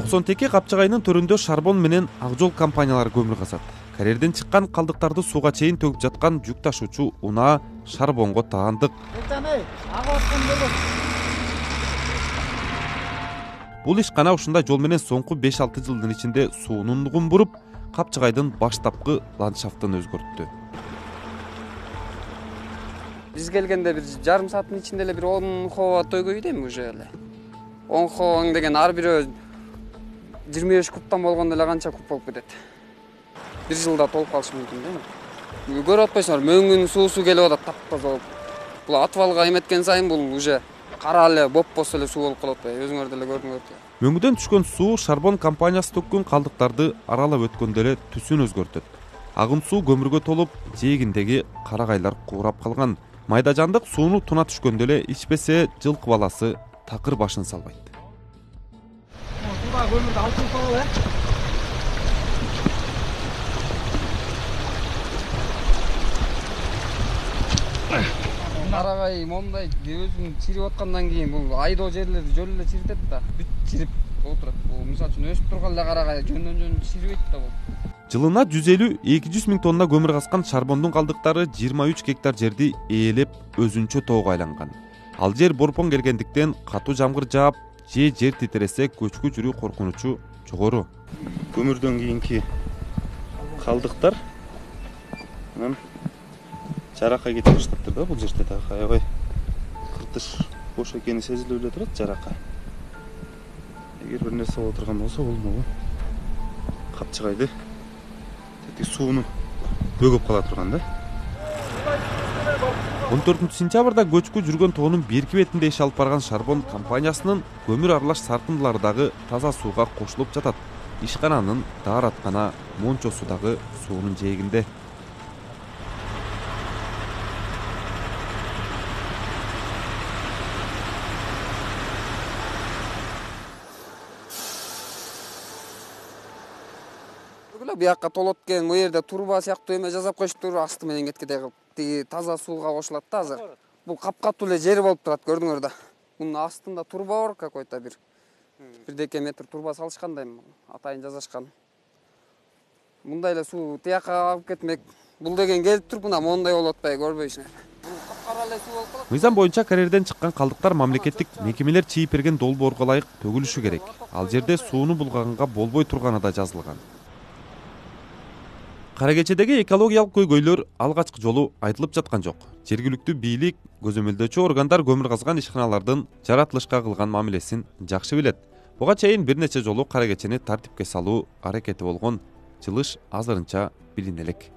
92 Капчыгайдын төрүндө Шарбон менен Ак Жол компаниялары көмүр казат. Карьерден чыккан калдыктарды сууга чейин төгүп жаткан жүк ташуучу унаа Шарбонго таандык. Бул ишкана ушундай жол менен соңку 5-6 жылдын ичинде суунун нугун буруп, Капчыгайдын баштапкы ландшафтын өзгөрттү. Биз келгенде бир жарым сааттын ичинде эле бир 10 хова төгөй дейм уже эле. 10 ховаң деген ар бирөө 25 кубтан болгондо эле канча куб болуп кетет. Бир жылда толуп калышы мүмкүн дейм. Көрүп атпайсыңар, мөңгүн суусу келип атат таптаза болуп. Бул атвалга эметкен сайын бул уже кара эле бопбос эле суу болуп калып атпайбы, өзүңөр деле көрдүңөр. Мөңгүдөн түшкөн суу Шарбон компаниясы төккөн калдыктарды аралап өткөндө эле түсүн өзгөртөт. Агым суу көмүргө толуп, жээгиндеги карагайлар куурап калган. Майдажандык сууну туна түшкөндө эле ичпесе жылкы баласы такыр башын салбайт. Тура көмүрдү алып салалы. Карагай мондай өзүн чирип аткандан кийин бул айдоо жерлерди жөн эле чиритет да. Бүт чирип отурат. Бул мисалы үчүн өсүп турган эле карагай жөндөн чирибейт да бул. Жылына 150-200 миң тонна көмүр казкан Шарбондун калдыктары 23 гектар жерди ээлеп өзүнчө тоого айланган. Ал жер борпон келгендиктен катуу жамгыр жаап, жер титиресе көчкү жүрүү коркунучу жогору. Көмүрдөн кийинки калдыктар жаракка кетип баштаптыр да, бул жерде да аябай кыртыш бош экени сезилип эле турат жаракка. Эгер бир нерсе боло турган болсо, бул могу Капчыгайды сууну бөгөп кала турган да. 14-сентябрда көчкү жүргөн тоонун берки бетинде иш алып барган Шарбон компаниясынын көмүр аралаш сартындылары дагы таза сууга кошулуп жатат. Ишкананын даараткана мончосу дагы суунун жээгинде. Биякка толот экен, бу жерде турба сыяктуу эме жасап коюштур, асты менен кеткидей кылып. Тиги таза сууга кошулат да азыр. Бул капкатуу эле жер болуп турат, көрдүңөр да. Мунун астында турба бар какой-то бир 1-2 метр турба салышкандай, атайын жазышкан. Мындай эле суу тиякка алып кетмек. Бул деген келип туруп, мына мондай болуп атпайбы, көрбөйсүңөр. Бул капкара эле суу болуп калат. Мыйзам боюнча карьерден чыккан калдыктар мамлекеттик мекемелер чийип берген долбоорго ылайык төгүлүшү керек. Ал жерде сууну булгаганга болбой турганы да жазылган. Карагечедеги экологиялык көйгөйлөр алгачкы жолу айтылып жаткан жок. Жергиликтүү бийлик, көзөмөлдөөчү органдар көмүр казган ишканалардын жаратылышка кылган мамилесин жакшы билет. Буга чейин бир нече жолу Карагечени тартипке салуу аракети болгон, жылыш азырынча билине элек.